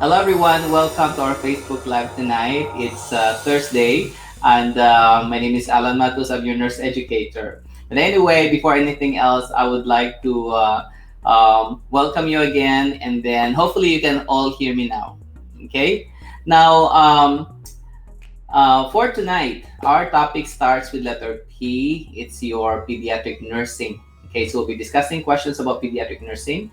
Hello, everyone. Welcome to our Facebook Live tonight. It's Thursday, and my name is Alan Matus. I'm your nurse educator. But anyway, before anything else, I would like to welcome you again, and then hopefully you can all hear me now. Okay. Now, for tonight, our topic starts with letter P. It's your pediatric nursing. Okay, so we'll be discussing questions about pediatric nursing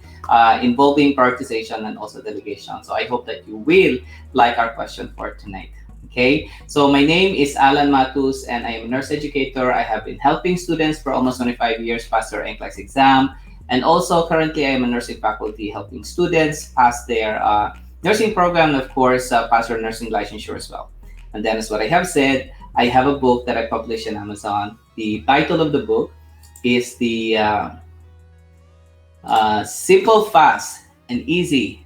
involving prioritization and also delegation. So I hope that you will like our question for tonight. Okay, so my name is Alan Matus and I am a nurse educator. I have been helping students for almost 25 years pass their NCLEX exam. And also currently I am a nursing faculty helping students pass their nursing program and of course pass their nursing licensure as well. And then as what I have said, I have a book that I published on Amazon. The title of the book is the Simple, Fast, and Easy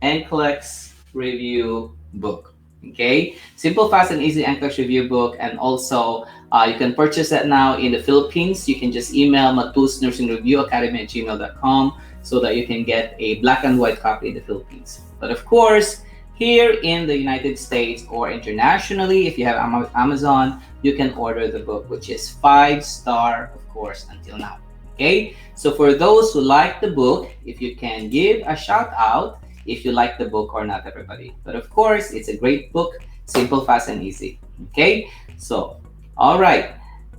NCLEX Review Book. Okay, Simple, Fast, and Easy NCLEX Review Book, and also you can purchase that now in the Philippines. You can just email matusnursingreviewacademy@gmail.com so that you can get a black and white copy in the Philippines. But of course, here in the United States or internationally, if you have Amazon, you can order the book, which is 5-star, of course, until now. Okay, so for those who like the book, if you can give a shout out if you like the book or not, everybody. But of course, it's a great book, simple, fast, and easy. Okay, so all right.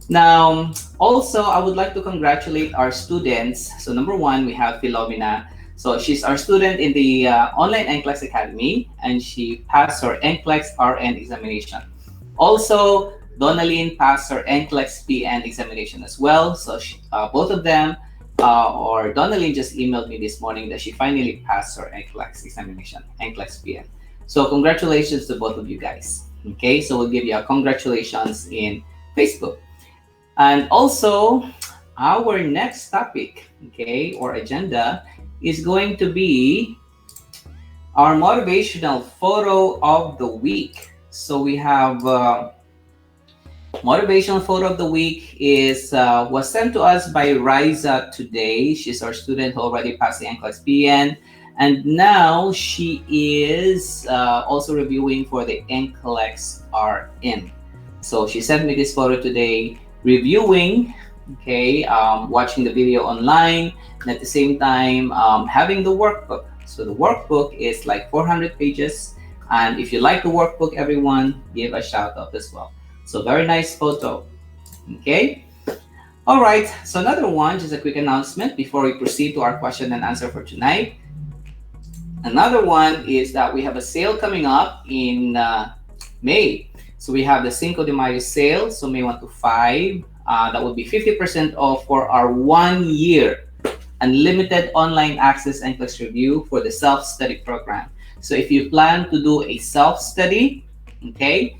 Now, also, I would like to congratulate our students. So number one, we have Philomena. So she's our student in the online NCLEX Academy, and she passed her NCLEX-RN examination. Also, Donalyn passed her NCLEX-PN examination as well. So both of them, or Donalyn just emailed me this morning that she finally passed her NCLEX examination, NCLEX-PN. So congratulations to both of you guys. Okay, so we'll give you a congratulations in Facebook. And also, our next topic, okay, or agenda is going to be our motivational photo of the week. So we have motivational photo of the week was sent to us by Riza today. She's our student who already passed the NCLEX-PN, and now she is also reviewing for the NCLEX-RN. So she sent me this photo today, reviewing, okay, watching the video online, and at the same time having the workbook. So the workbook is like 400 pages, and if you like the workbook, everyone, give a shout out as well. So very nice photo. Okay, all right, so another one, just a quick announcement before we proceed to our question and answer for tonight. Another one is that we have a sale coming up in May. So we have the Cinco de Mayo sale, so May 1 to 5. That would be 50% off for our 1 year unlimited online access NCLEX review for the self-study program. So if you plan to do a self-study, okay,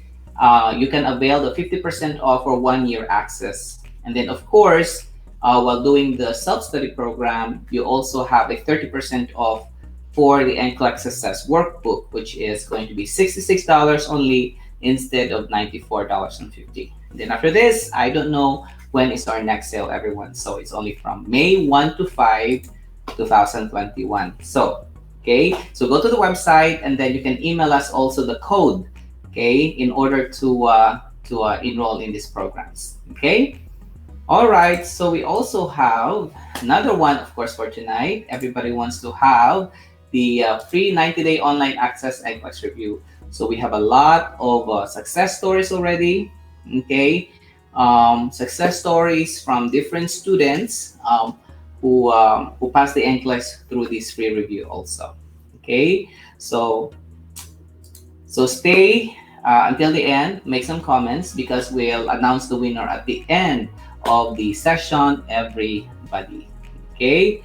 you can avail the 50% off for 1 year access. And then of course, while doing the self-study program, you also have a 30% off for the NCLEX Success Workbook, which is going to be $66 only instead of $94.50. Then after this, I don't know when is our next sale, everyone. So it's only from May 1 to 5, 2021. So, okay, so go to the website and then you can email us also the code, okay, in order to enroll in these programs, okay? All right, so we also have another one, of course, for tonight. Everybody wants to have the free 90-day online access NCLEX review. So we have a lot of success stories already, okay? Success stories from different students who passed the NCLEX through this free review also, okay? So stay until the end, make some comments because we'll announce the winner at the end of the session, everybody, okay?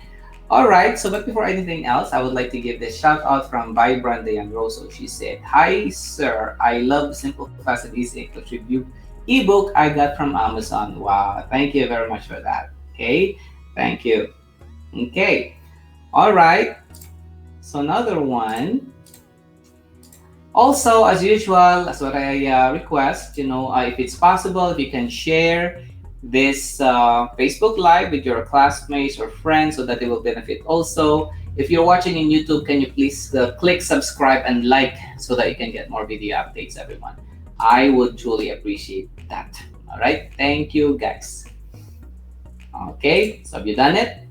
All right, so but before anything else, I would like to give this shout out from Vibrant Rosso. She said, "Hi, sir. I love the Simple, Fast, and Easy NCLEX Review ebook I got from Amazon." Wow, thank you very much for that. Okay, thank you. Okay, all right. So another one. Also, as usual, as what I request, if it's possible, if you can share this Facebook Live with your classmates or friends so that they will benefit also. If you're watching in YouTube, can you please click subscribe and like so that you can get more video updates, everyone? I would truly appreciate that. All right, thank you guys. Okay, so have you done it?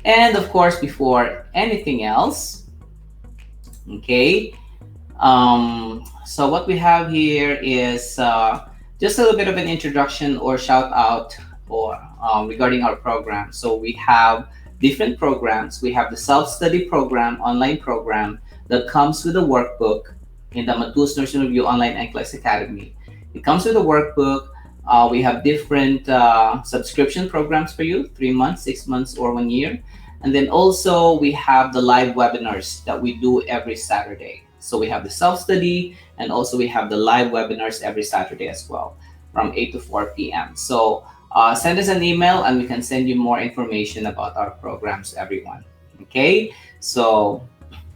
And of course, before anything else, okay, so what we have here is just a little bit of an introduction or shout out or regarding our program. So we have different programs. We have the self-study program, online program that comes with a workbook in the Matus Nursing Review Online NCLEX Academy. It comes with a workbook. We have different subscription programs for you, 3 months, 6 months, or 1 year. And then also we have the live webinars that we do every Saturday. So we have the self-study and also we have the live webinars every Saturday as well from 8 to 4 p.m. So send us an email and we can send you more information about our programs, everyone. Okay, so,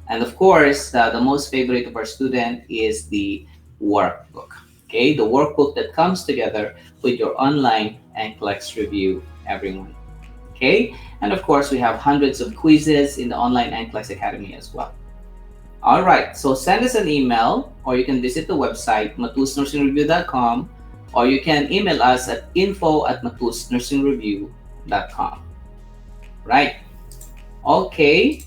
and of course, the most favorite of our student is the workbook. Okay, the workbook that comes together with your online NCLEX review, everyone. Okay, and of course, we have hundreds of quizzes in the online NCLEX Academy as well. All right, so send us an email or you can visit the website matusnursingreview.com or you can email us at info@matusnursingreview.com. Right. Okay.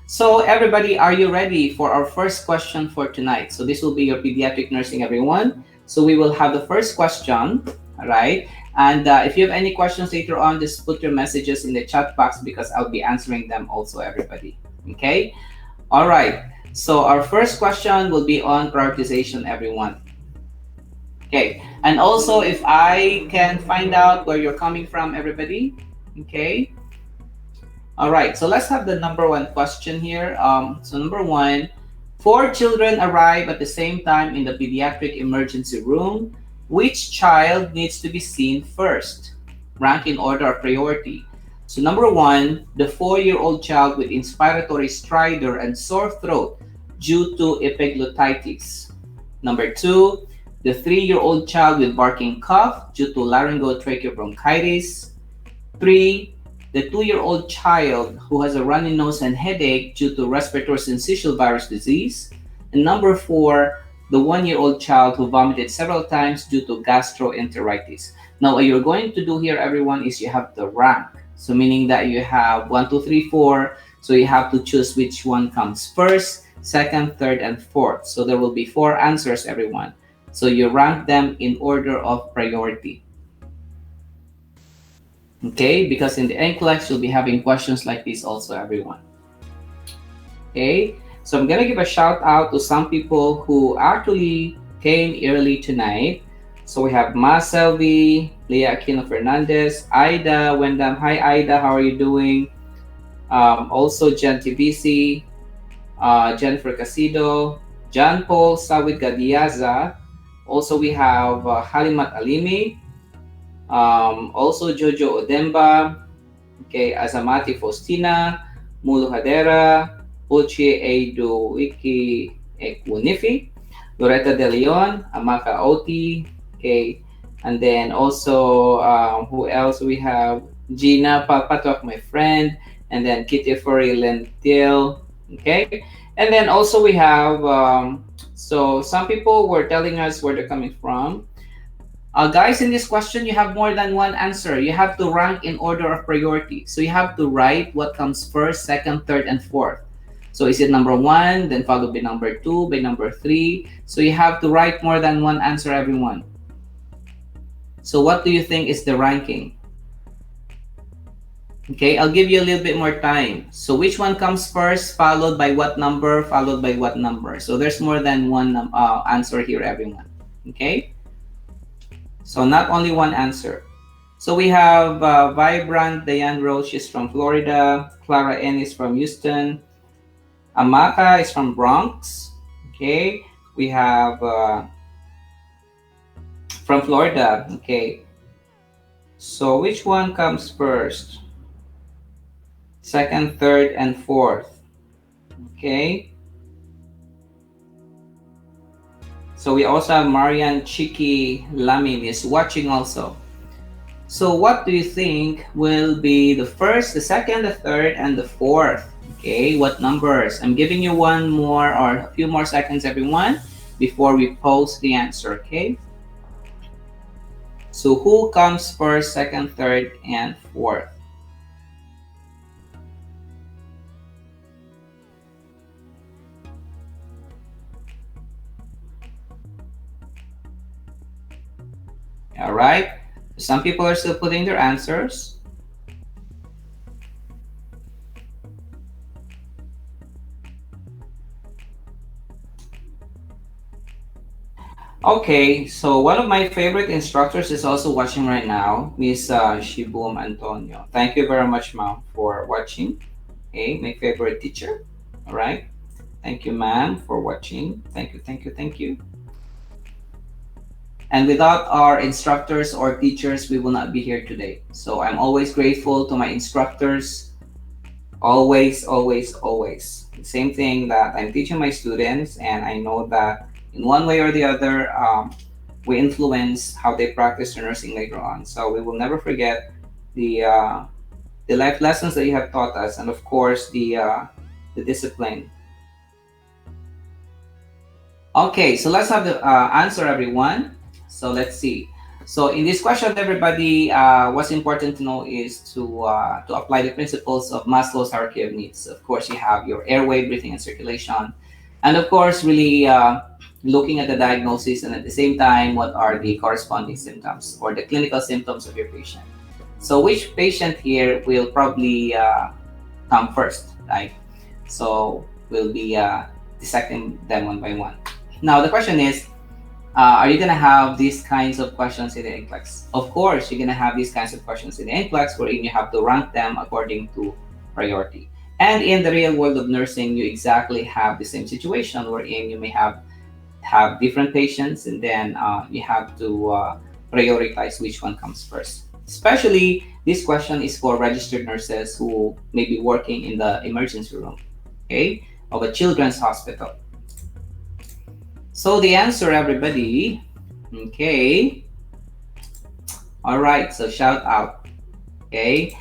So everybody, are you ready for our first question for tonight? So this will be your pediatric nursing, everyone. So we will have the first question, all right? And if you have any questions later on, just put your messages in the chat box because I'll be answering them also, everybody. Okay. All right. So our first question will be on prioritization, everyone. Okay, and also if I can find out where you're coming from, everybody. Okay. All right, so let's have the number one question here. So number one, 4 children arrive at the same time in the pediatric emergency room. Which child needs to be seen first? Rank in order of priority. So number one, the 4-year-old child with inspiratory stridor and sore throat due to epiglottitis. Number two, the 3-year-old child with barking cough due to laryngotracheobronchitis. 3, the 2-year-old child who has a runny nose and headache due to respiratory syncytial virus disease. And number 4, the 1-year-old child who vomited several times due to gastroenteritis. Now, what you're going to do here, everyone, is you have to rank. So meaning that you have 1, 2, 3, 4. So you have to choose which one comes first, second, third, and fourth. So there will be 4 answers, everyone. So you rank them in order of priority. Okay, because in the NCLEX, you'll be having questions like this also, everyone. Okay, so I'm going to give a shout out to some people who actually came early tonight. So we have Ma Selvi, Leah Aquino Fernandez, Ida Wendam. Hi, Ida, how are you doing? Also, Jen TBC, Jennifer Casido, John Paul Sawid Gadiaza. Also, we have Halimat Alimi, also Jojo Odemba, okay, Azamati Faustina, Mulu Hadera, Uchi Eidu Wiki Ekunifi, Loretta De Leon, Amaka Oti, okay, and then also who else we have? Gina Papatok, my friend, and then Kitty Furry Lentil, okay, and then also we have so some people were telling us where they're coming from. Guys, in this question, you have more than one answer. You have to rank in order of priority. So you have to write what comes first, second, third, and fourth. So is it number 1, then followed by number 2, by number 3? So you have to write more than one answer, everyone. So what do you think is the ranking? Okay, I'll give you a little bit more time. So which one comes first, followed by what number, followed by what number? So there's more than one answer here, everyone. Okay? So not only one answer. So we have Vibrant Diane Rose, she's from Florida. Clara N is from Houston. Amaka is from Bronx. Okay. We have from Florida. Okay. So which one comes first? Second, third, and fourth. Okay. So we also have Marian Chiki Lamin is watching also. So what do you think will be the first, the second, the third, and the fourth? Okay, what numbers? I'm giving you one more or a few more seconds, everyone, before we post the answer, okay? So who comes first, second, third, and fourth? All right. Some people are still putting their answers. Okay, so one of my favorite instructors is also watching right now, Miss Shibum Antonio. Thank you very much, ma'am, for watching. Okay, my favorite teacher. All right. Thank you, ma'am, for watching. Thank you, thank you, thank you. And without our instructors or teachers, we will not be here today. So I'm always grateful to my instructors. Always, always, always. The same thing that I'm teaching my students, and I know that in one way or the other, we influence how they practice their nursing later on. So we will never forget the uh, the life lessons that you have taught us, and of course the discipline. Okay, so let's have the answer, everyone. So let's see. So in this question, everybody, what's important to know is to apply the principles of Maslow's hierarchy of needs. Of course, you have your airway, breathing, and circulation, and of course, really looking at the diagnosis, and at the same time, what are the corresponding symptoms or the clinical symptoms of your patient. So which patient here will probably come first, right? So we'll be dissecting them one by one. Now the question is, are you gonna have these kinds of questions in the NCLEX? Of course, you're gonna have these kinds of questions in the NCLEX, wherein you have to rank them according to priority. And in the real world of nursing, you exactly have the same situation, wherein you may have different patients, and then you have to prioritize which one comes first. Especially, this question is for registered nurses who may be working in the emergency room, okay, of a children's hospital. So the answer, everybody, okay. All right, so shout out, okay.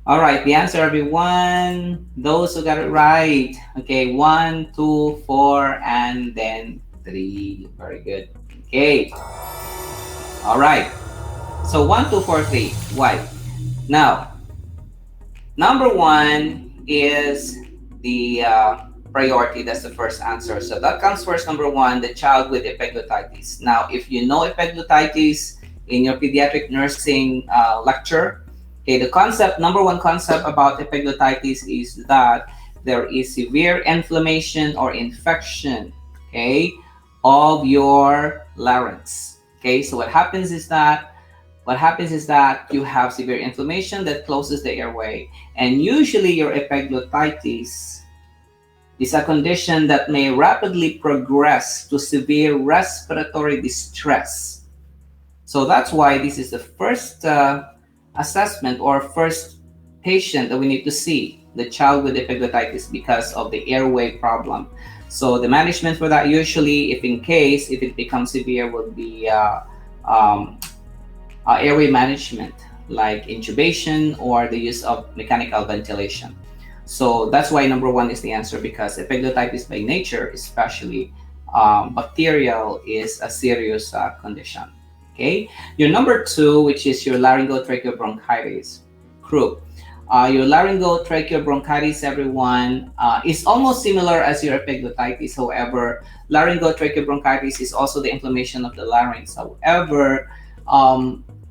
All right, the answer, everyone. Those who got it right, okay, 1, 2, 4, and then 3. Very good. Okay. All right. So 1, 2, 4, 3. Why? Now, number one is the priority. That's the first answer. So that comes first. Number one, the child with epiglottitis. Now, if you know epiglottitis in your pediatric nursing lecture, okay, the concept, number one concept about epiglottitis is that there is severe inflammation or infection, okay, of your larynx. Okay, so what happens is that you have severe inflammation that closes the airway, and usually your epiglottitis is a condition that may rapidly progress to severe respiratory distress. So that's why this is the first assessment or first patient that we need to see, the child with epiglottitis, because of the airway problem. So the management for that, usually, if it becomes severe, will be um, airway management, like intubation or the use of mechanical ventilation. So that's why number one is the answer, because epiglottitis by nature, especially bacterial, is a serious condition. Okay, your number two, which is your laryngotracheobronchitis group. Your laryngotracheobronchitis, everyone, is almost similar as your epiglottitis. However, laryngotracheobronchitis is also the inflammation of the larynx. However,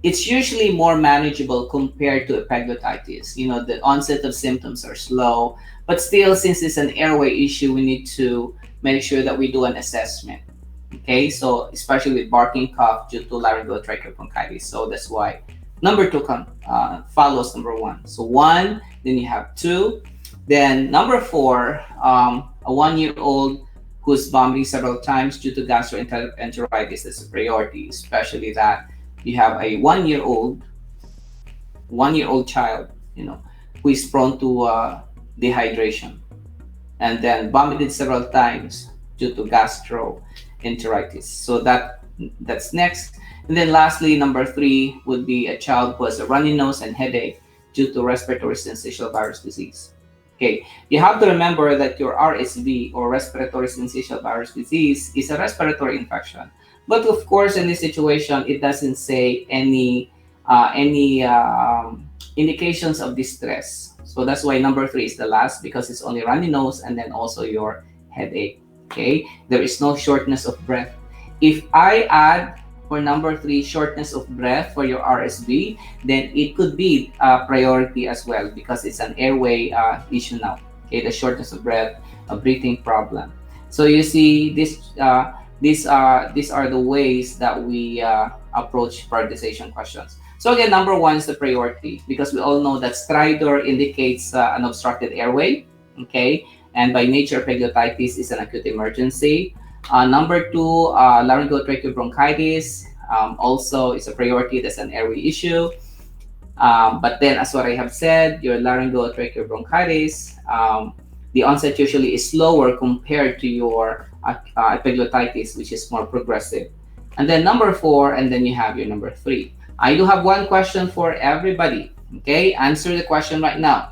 it's usually more manageable compared to epiglottitis. You know, the onset of symptoms are slow, but still, since it's an airway issue, we need to make sure that we do an assessment. Okay, so especially with barking cough due to laryngotracheobronchitis. So that's why number two follows number one. So one, then you have two, then number four, a 1-year-old who's vomiting several times due to gastroenteritis is a priority, especially that you have a 1-year-old child, you know, who is prone to dehydration, and then vomited several times due to gastroenteritis. So that That's next. And then lastly, number 3 would be a child who has a runny nose and headache due to respiratory syncytial virus disease. Okay, you have to remember that your RSV, or respiratory syncytial virus disease, is a respiratory infection. But of course, in this situation, it doesn't say any indications of distress. So that's why number 3 is the last, because it's only runny nose and then also your headache. Okay, there is no shortness of breath. If I add for number 3 shortness of breath for your RSV, then it could be a priority as well, because it's an airway issue now. Okay, the shortness of breath, a breathing problem. So you see, these are the ways that we approach prioritization questions. So again, number 1 is the priority, because we all know that stridor indicates an obstructed airway. Okay, and by nature, epiglottitis is an acute emergency. Number 2, laryngotracheobronchitis, also is a priority. That's an airway issue. But then, as what I have said, your laryngotracheobronchitis, the onset usually is slower compared to your epiglottitis, which is more progressive. And then number 4, and then you have your number 3. I do have one question for everybody. Okay, answer the question right now.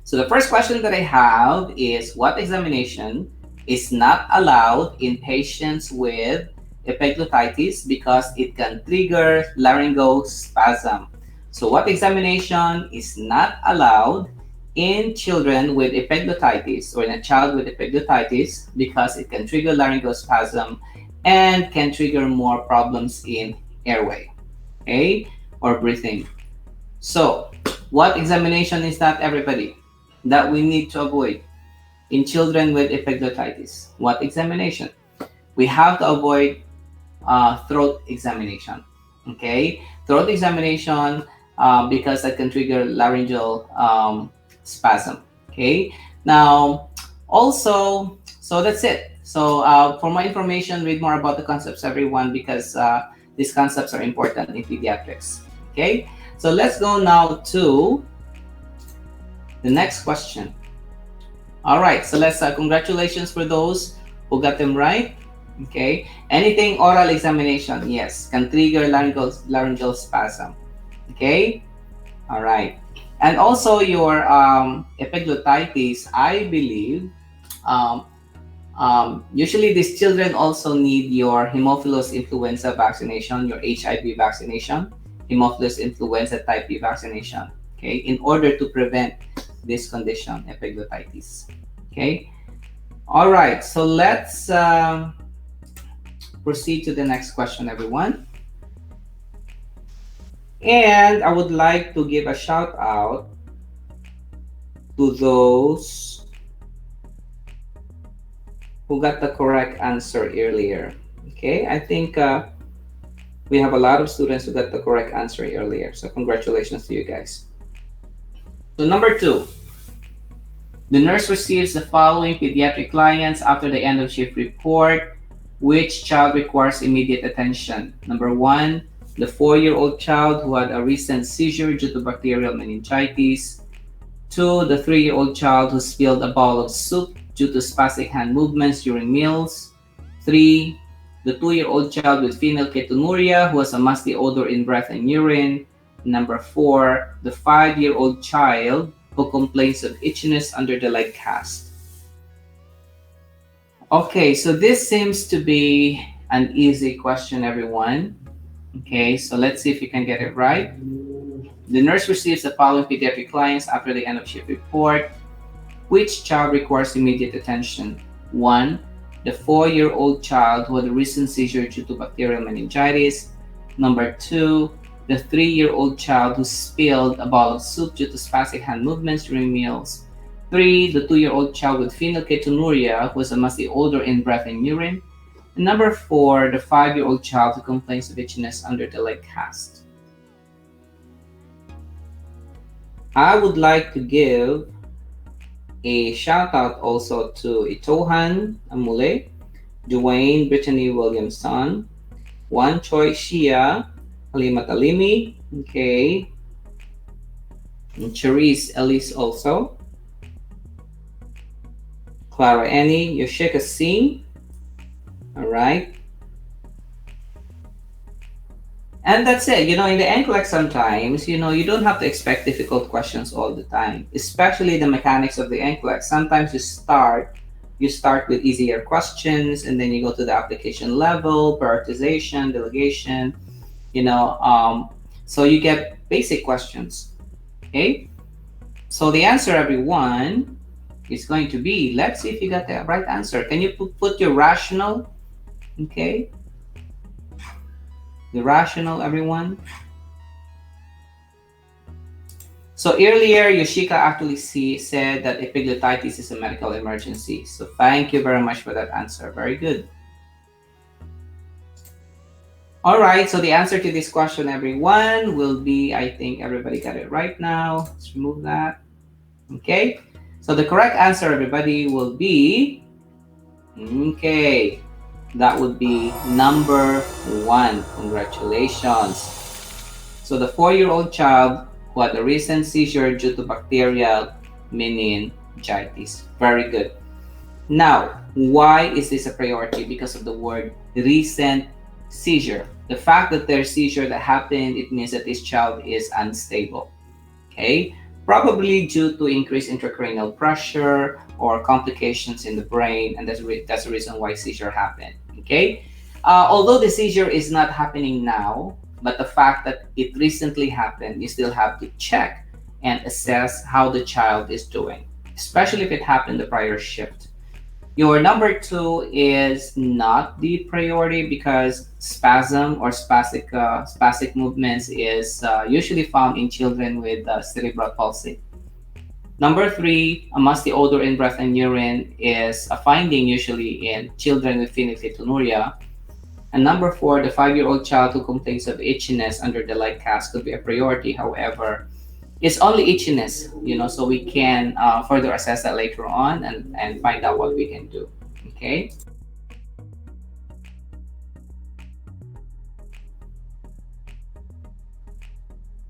So the first question that I have is, what examination is not allowed in patients with epiglottitis because it can trigger laryngospasm? So what examination is not allowed in children with epiglottitis, or in a child with epiglottitis, because it can trigger laryngospasm and can trigger more problems in airway, okay, or breathing? So what examination is that, everybody, that we need to avoid in children with epiglottitis? What examination? We have to avoid throat examination. Okay, throat examination, because that can trigger laryngeal spasm. Okay, now also, so that's it. So for more information, read more about the concepts, everyone, because these concepts are important in pediatrics. Okay, so let's go now to the next question. All right, so let's congratulations for those who got them right. Okay, anything oral examination, yes, can trigger laryngeal spasm. Okay, all right, and also your epiglottitis, I believe, usually these children also need your Haemophilus influenza vaccination, your HIV vaccination, Haemophilus influenza type B vaccination, okay, in order to prevent this condition, epiglottitis. Okay, all right, so let's proceed to the next question, everyone. And I would like to give a shout out to those who got the correct answer earlier. Okay, I think we have a lot of students who got the correct answer earlier, so congratulations to you guys. So number 2, the nurse receives the following pediatric clients after the end of shift report. Which child requires immediate attention? Number 1, the 4-year-old child who had a recent seizure due to bacterial meningitis. 2, the 3-year-old child who spilled a bowl of soup due to spastic hand movements during meals. 3, the 2-year-old child with phenylketonuria who has a musty odor in breath and urine. Number 4, the 5-year-old child who complains of itchiness under the leg cast. Okay, so this seems to be an easy question, everyone. Okay, so let's see if you can get it right. The nurse receives the following pediatric clients after the end of shift report. Which child requires immediate attention? 1, the 4-year-old child who had a recent seizure due to bacterial meningitis. Number 2, the 3-year-old child who spilled a bowl of soup due to spastic hand movements during meals. 3, the 2-year-old child with phenylketonuria who has a musty odor in breath and urine. And number 4, the 5-year-old child who complains of itchiness under the leg cast. I would like to give a shout out also to Itohan Amule, Dwayne Brittany Williamson, Wan Choi Shia, Halimat Alimi, okay, and Charisse Ellis also, Clara Annie, Yoshika Singh, all right, And that's it. In the NCLEX sometimes, you don't have to expect difficult questions all the time, especially the mechanics of the NCLEX. Sometimes you start with easier questions, and then you go to the application level, prioritization, delegation, you know, um, so you get basic questions. Okay. So the answer, everyone, is going to be, let's see if you got the right answer. Can you put your rational? Okay. The rational, everyone. So earlier, Yoshika actually said that epiglottitis is a medical emergency. So thank you very much for that answer. Very good. All right, so the answer to this question, everyone, will be, I think everybody got it right now. Let's remove that. Okay, so the correct answer, everybody, will be, okay, that would be number 1. Congratulations. So the 4-year-old child who had a recent seizure due to bacterial meningitis. Very good. Now, why is this a priority? Because of the word recent seizure. The fact that there's seizure that happened, it means that this child is unstable. Okay? Probably due to increased intracranial pressure or complications in the brain, and that's the reason why seizure happened. Okay? Although the seizure is not happening now, but the fact that it recently happened, you still have to check and assess how the child is doing, especially if it happened the prior shift. Your number 2 is not the priority because spasm or spastic movements is usually found in children with cerebral palsy. Number 3, a musty odor in breath and urine is a finding usually in children with phenylketonuria. And number 4, the 5-year-old child who complains of itchiness under the light cast could be a priority. However, it's only itchiness, so we can further assess that later on and find out what we can do. Okay.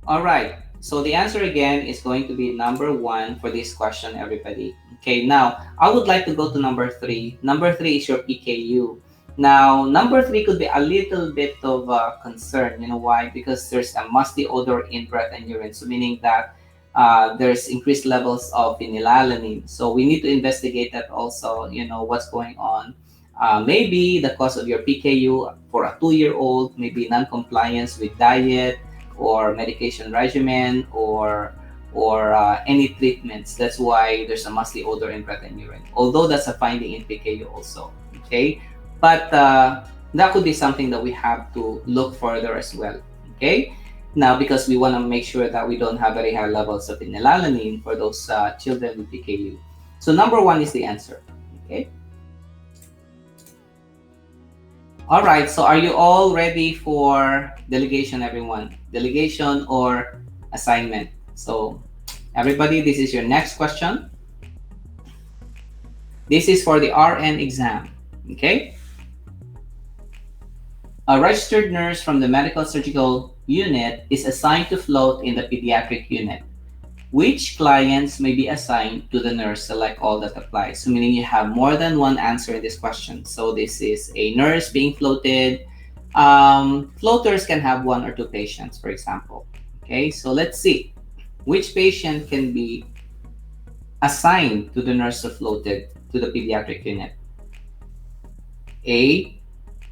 All right. So the answer again is going to be number 1 for this question, everybody. Okay. Now, I would like to go to number 3. Number 3 is your PKU. Now, number 3 could be a little bit of concern. You know why? Because there's a musty odor in breath and urine. So meaning that there's increased levels of phenylalanine. So we need to investigate that also, what's going on. Maybe the cause of your PKU for a 2-year-old, maybe non-compliance with diet or medication regimen or any treatments. That's why there's a musty odor in breath and urine. Although that's a finding in PKU also. Okay, but that could be something that we have to look further as well. Okay. Now, because we want to make sure that we don't have very high levels of phenylalanine for those children with PKU. So number 1 is the answer. Okay. All right. So are you all ready for delegation, everyone? Delegation or assignment? So everybody, this is your next question. This is for the RN exam. Okay. A registered nurse from the medical surgical unit is assigned to float in the pediatric unit. Which clients may be assigned to the nurse? Select all that applies. So meaning you have more than one answer in this question. So this is a nurse being floated. Floaters can have 1 or 2 patients, for example. Okay, so let's see. Which patient can be assigned to the nurse who floated to the pediatric unit? A,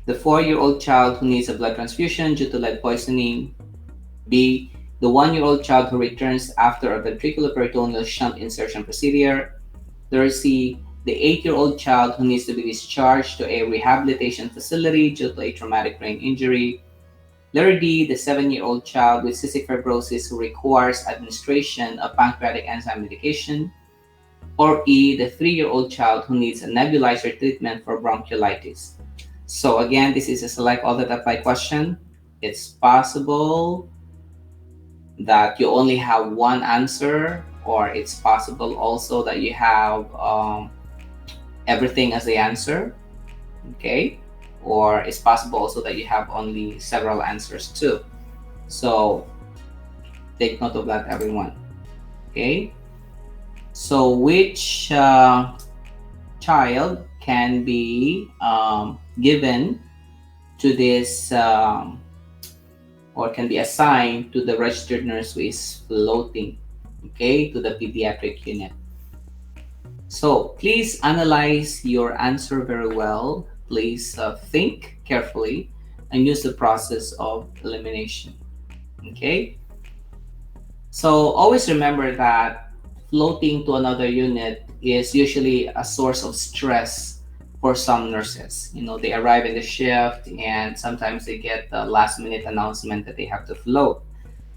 the 4-year-old child who needs a blood transfusion due to lead poisoning. B, the 1-year-old child who returns after a ventriculoperitoneal shunt insertion procedure. C, the 8-year-old child who needs to be discharged to a rehabilitation facility due to a traumatic brain injury. D, the 7-year-old child with cystic fibrosis who requires administration of pancreatic enzyme medication. Or E, the 3-year-old child who needs a nebulizer treatment for bronchiolitis. So again, this is a select all that apply question. It's possible that you only have one answer, or it's possible also that you have everything as the answer. Okay, or it's possible also that you have only several answers too. So take note of that, everyone. Okay, so which child can be given to this or can be assigned to the registered nurse who is floating, okay, to the pediatric unit. So please analyze your answer very well. Please think carefully and use the process of elimination. Okay? So always remember that floating to another unit is usually a source of stress for some nurses. You know, they arrive in the shift and sometimes they get the last minute announcement that they have to float.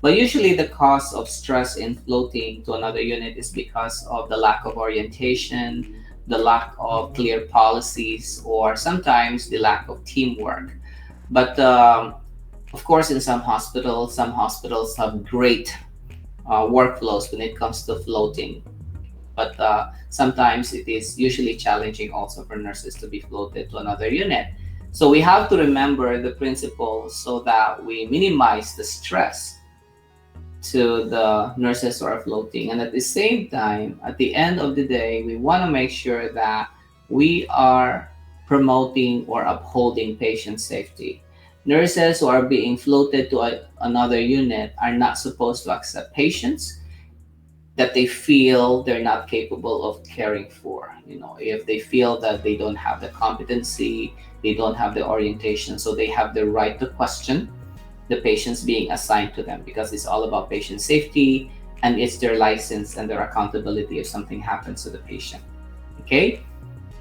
But usually the cause of stress in floating to another unit is because of the lack of orientation, the lack of clear policies, or sometimes the lack of teamwork. But of course, in some hospitals have great workflows when it comes to floating. But sometimes it is usually challenging also for nurses to be floated to another unit. So we have to remember the principles so that we minimize the stress to the nurses who are floating. And at the same time, at the end of the day, we want to make sure that we are promoting or upholding patient safety. Nurses who are being floated to another unit are not supposed to accept patients that they feel they're not capable of caring for. You know, if they feel that they don't have the competency, they don't have the orientation, so they have the right to question the patients being assigned to them, because it's all about patient safety and it's their license and their accountability if something happens to the patient. Okay,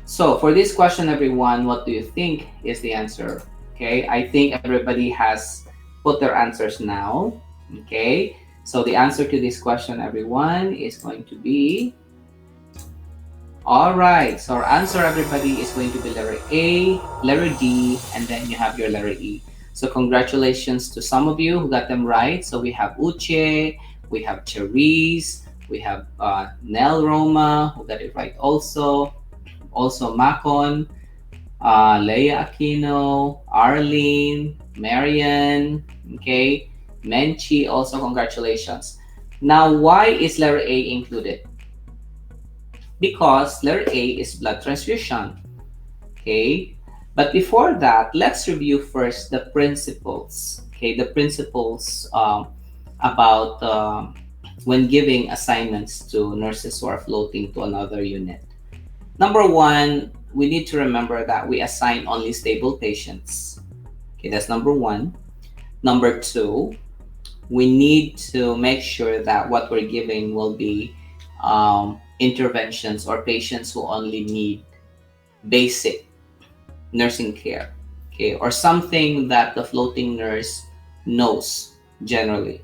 so for this question, everyone, what do you think is the answer? Okay, I think everybody has put their answers now. Okay, so the answer to this question, everyone, is going to be, all right, so our answer, everybody, is going to be letter A, letter D, and then you have your letter E. So congratulations to some of you who got them right. So we have Uche, we have Cherise, we have Nel Roma who got it right also. Also Macon, Leia Aquino, Arlene, Marian, okay, Menchi, also congratulations. Now, why is letter A included? Because letter A is blood transfusion, okay? But before that, let's review first the principles, okay? The principles about when giving assignments to nurses who are floating to another unit. Number one, we need to remember that we assign only stable patients. Okay, that's number one. Number two, we need to make sure that what we're giving will be interventions or patients who only need basic nursing care, okay, or something that the floating nurse knows generally,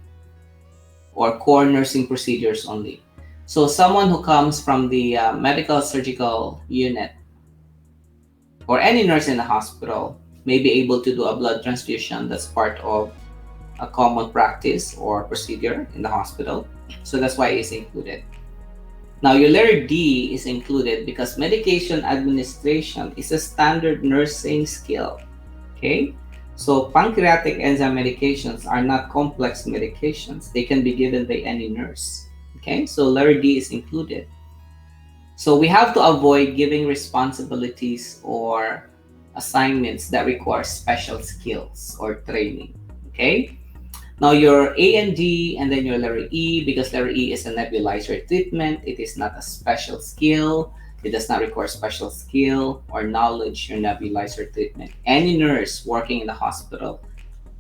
or core nursing procedures only. So someone who comes from the medical surgical unit or any nurse in the hospital may be able to do a blood transfusion. That's part of a common practice or procedure in the hospital. So that's why it's included. Now, your letter D is included because medication administration is a standard nursing skill. Okay? So pancreatic enzyme medications are not complex medications. They can be given by any nurse. Okay? So letter D is included. So we have to avoid giving responsibilities or assignments that require special skills or training. Okay? Now your A and D and then your letter E, because letter E is a nebulizer treatment, it is not a special skill. It does not require special skill or knowledge, your nebulizer treatment. Any nurse working in the hospital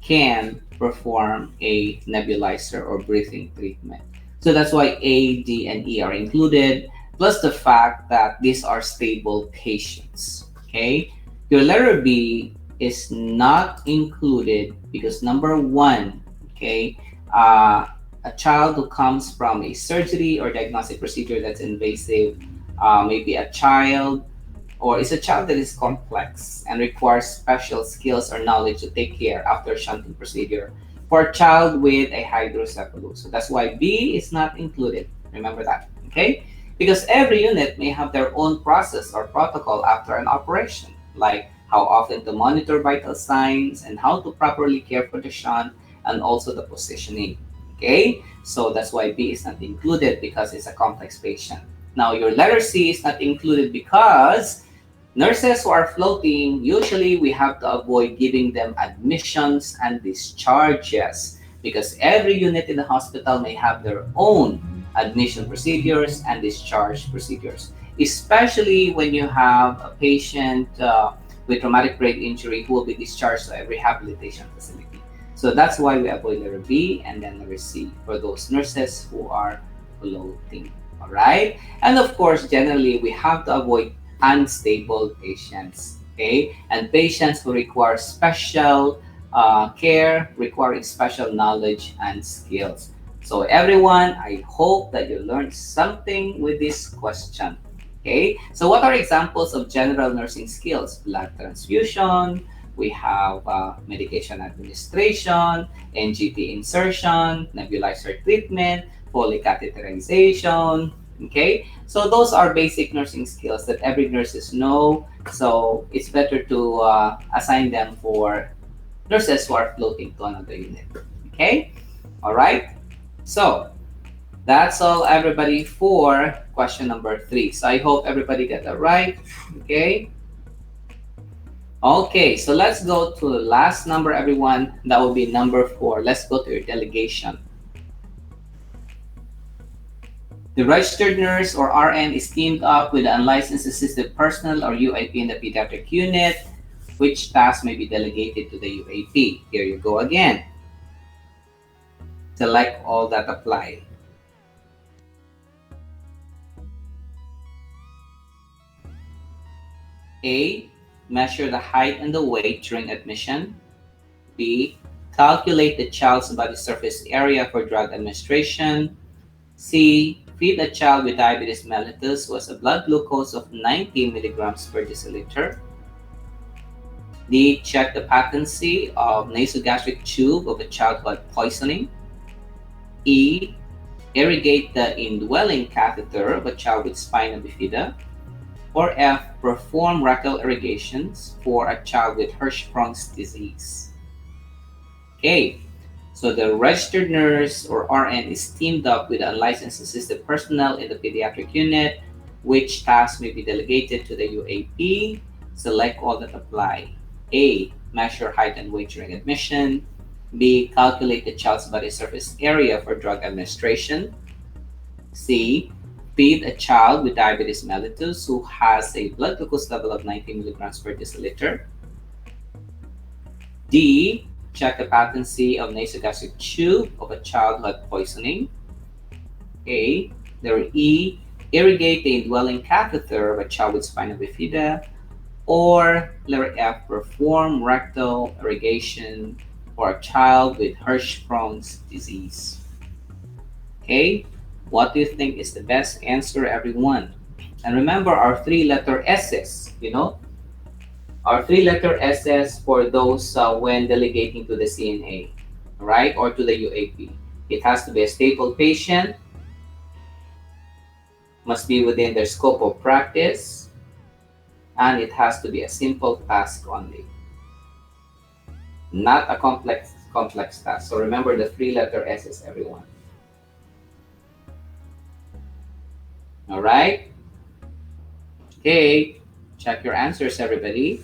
can perform a nebulizer or breathing treatment. So that's why A, D, and E are included, plus the fact that these are stable patients. Okay? Your letter B is not included because number one, okay, a child who comes from a surgery or diagnostic procedure that's invasive, maybe a child, or is a child that is complex and requires special skills or knowledge to take care after a shunting procedure for a child with a hydrocephalus. So that's why B is not included. Remember that, okay? Because every unit may have their own process or protocol after an operation, like how often to monitor vital signs and how to properly care for the shunt and also the positioning. Okay, so that's why B is not included because it's a complex patient. Now your letter C is not included because Nurses who are floating, usually we have to avoid giving them admissions and discharges because every unit in the hospital may have their own admission procedures and discharge procedures, especially when you have a patient with traumatic brain injury who will be discharged to a rehabilitation facility. So that's why we avoid letter B and then letter C for those nurses who are floating. All right. And of course, generally, we have to avoid unstable patients. Okay. And patients who require special care, requiring special knowledge and skills. So, everyone, I hope that you learned something with this question. Okay. So, what are examples of general nursing skills? Blood transfusion. We have medication administration, NGT insertion, nebulizer treatment, polycatheterization. Okay, so those are basic nursing skills that every nurses know. So it's better to assign them for nurses who are floating to another unit. Okay, all right. So that's all, everybody, for question number 3. So I hope everybody got that right. Okay. Okay, so let's go to the last number, everyone. That will be number 4. Let's go to your delegation. The registered nurse or RN is teamed up with the unlicensed assisted personnel or UAP in the pediatric unit, which task may be delegated to the UAP. Here you go again. Select all that apply. A, measure the height and the weight during admission. B, calculate the child's body surface area for drug administration. C, feed a child with diabetes mellitus who has a blood glucose of 90 milligrams per deciliter. D, check the patency of nasogastric tube of a child who had poisoning. E, irrigate the indwelling catheter of a child with spina bifida. Or F, perform rectal irrigations for a child with Hirschsprung's disease. Okay, so the registered nurse or RN is teamed up with unlicensed assisted personnel in the pediatric unit, which tasks may be delegated to the UAP. Select all that apply. A, measure height and weight during admission. B, calculate the child's body surface area for drug administration. C, feed a child with diabetes mellitus who has a blood glucose level of 90 milligrams per deciliter. D, check the patency of nasogastric tube of a child who had poisoning. A, letter E, irrigate the indwelling catheter of a child with spina bifida. Or letter F, perform rectal irrigation for a child with Hirschsprung's disease. Okay, what do you think is the best answer, everyone? And remember our 3-letter S's, our 3-letter S's for those when delegating to the CNA, right, or to the UAP. It has to be a stable patient, must be within their scope of practice, and it has to be a simple task only, not a complex task. So remember the 3-letter S's, everyone. All right. Okay, check your answers, everybody.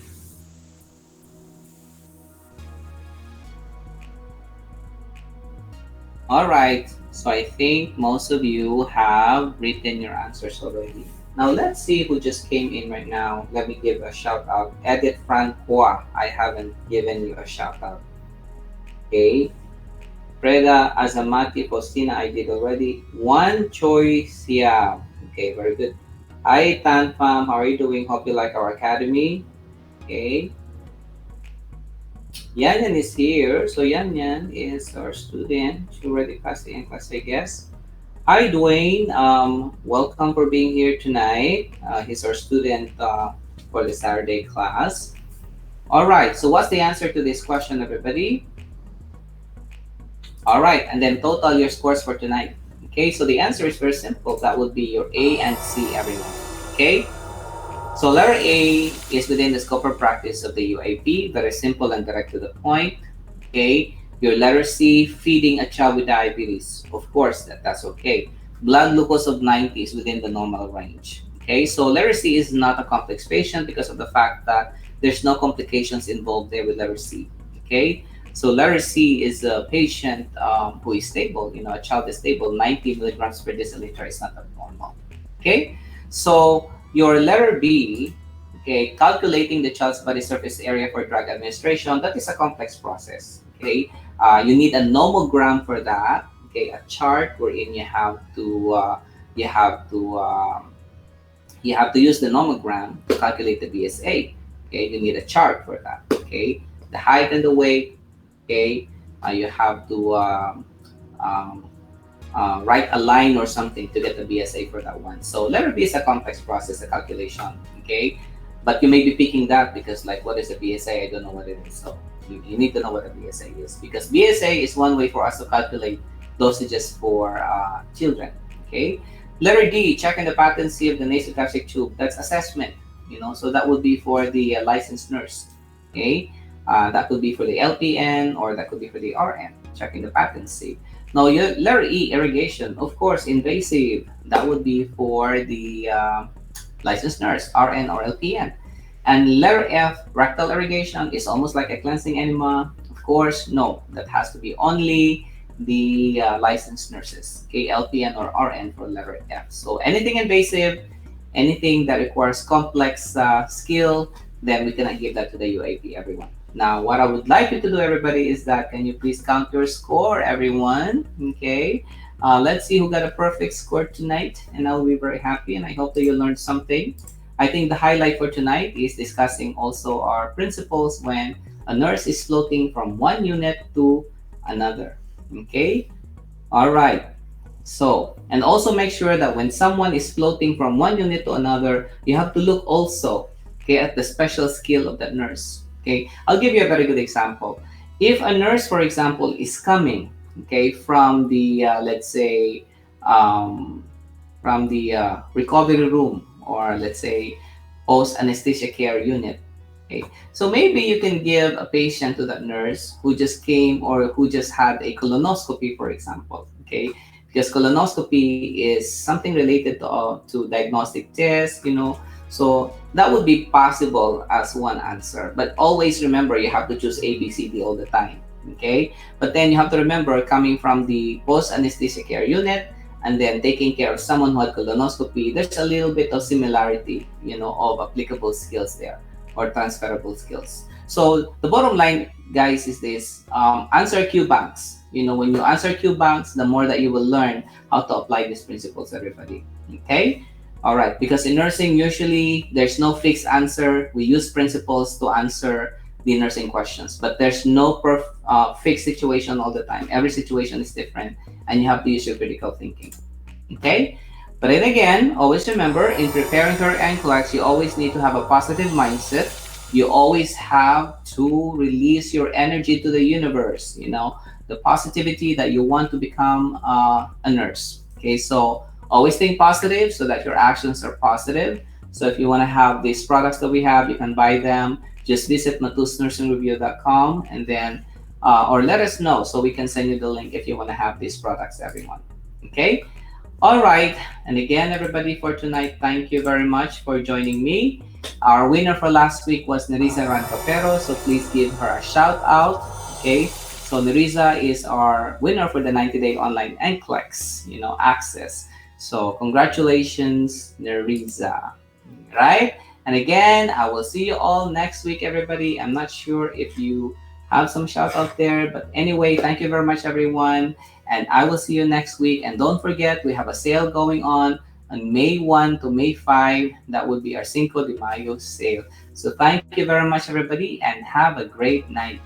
All right, so I think most of you have written your answers already. Now let's see who just came in right now. Let me give a shout out. Edith Francois, I haven't given you a shout out. Okay. Freda Azamati Faustina, I did already. One choice, yeah. Okay, very good. Hi Tan Pham, how are you doing? Hope you like our academy. Okay. Yan Yan is here. So Yan Yan is our student. She already passed the NCLEX, I guess. Hi Dwayne. Welcome for being here tonight. He's our student for the Saturday class. All right. So what's the answer to this question, everybody? All right, and then total your scores for tonight. Okay, so the answer is very simple. That would be your A and C, everyone. Okay, so letter A is within the scope of practice of the UAP. Very simple and direct to the point. Okay, your letter C, feeding a child with diabetes. Of course, that's okay. Blood glucose of 90 is within the normal range. Okay, so letter C is not a complex patient because of the fact that there's no complications involved there with letter C. Okay, so letter C is a patient who is stable. You know, a child is stable. 90 milligrams per deciliter is not abnormal. Okay, so your letter B, okay, calculating the child's body surface area for drug administration, that is a complex process. Okay, you need a nomogram for that. Okay, a chart wherein you have to you have to use the nomogram to calculate the BSA. Okay, you need a chart for that. Okay, the height and the weight. Okay, you have to um, write a line or something to get the BSA for that one. So letter B is a complex process, a calculation. Okay, but you may be picking that because like, what is the BSA? I don't know what it is. So you need to know what the BSA is, because BSA is one way for us to calculate dosages for children. Okay. Letter D, checking the patency of the nasogastric tube. That's assessment. You know, so that would be for the licensed nurse. Okay. That could be for the LPN or that could be for the RN, checking the patency. Now, letter E, irrigation. Of course, invasive. That would be for the licensed nurse, RN or LPN. And letter F, rectal irrigation, is almost like a cleansing enema. Of course, no. That has to be only the licensed nurses, okay, LPN or RN for letter F. So anything invasive, anything that requires complex skill, then we cannot give that to the UAP, everyone. Now, what I would like you to do, everybody, is that can you please count your score, everyone? Okay. Let's see who got a perfect score tonight, and I'll be very happy, and I hope that you learned something. I think the highlight for tonight is discussing also our principles when a nurse is floating from one unit to another. Okay. All right. So, and also make sure that when someone is floating from one unit to another, you have to look also, okay, at the special skill of that nurse. Okay, I'll give you a very good example. If a nurse, for example, is coming, okay, from the let's say from the recovery room, or let's say post anesthesia care unit. Okay, so maybe you can give a patient to that nurse who just came or who just had a colonoscopy, for example. Okay, because colonoscopy is something related to diagnostic tests, you know. So that would be possible as one answer. But always remember, you have to choose A, B, C, D all the time. Okay? But then you have to remember, coming from the post-anesthesia care unit and then taking care of someone who had colonoscopy, there's a little bit of similarity, you know, of applicable skills there or transferable skills. So the bottom line, guys, is this. Answer Q banks. You know, when you answer Q banks, the more that you will learn how to apply these principles, everybody. Okay? All right, because in nursing, usually there's no fixed answer. We use principles to answer the nursing questions, but there's no fixed situation all the time. Every situation is different, and you have to use your critical thinking. Okay? But then again, always remember, in preparing for NCLEX, you always need to have a positive mindset. You always have to release your energy to the universe, you know, the positivity that you want to become a nurse. Okay, so always think positive so that your actions are positive. So if you want to have these products that we have, you can buy them. Just visit matusnursingreview.com and then, or let us know so we can send you the link if you want to have these products, everyone. Okay? All right. And again, everybody, for tonight, thank you very much for joining me. Our winner for last week was Nerissa Rancapero, so please give her a shout out. Okay? So Nerissa is our winner for the 90-day online NCLEX, you know, access. So congratulations, Nerissa, right? And again, I will see you all next week, everybody. I'm not sure if you have some shout out there, but anyway, thank you very much, everyone. And I will see you next week. And don't forget, we have a sale going on May 1 to May 5. That would be our Cinco de Mayo sale. So thank you very much, everybody, and have a great night.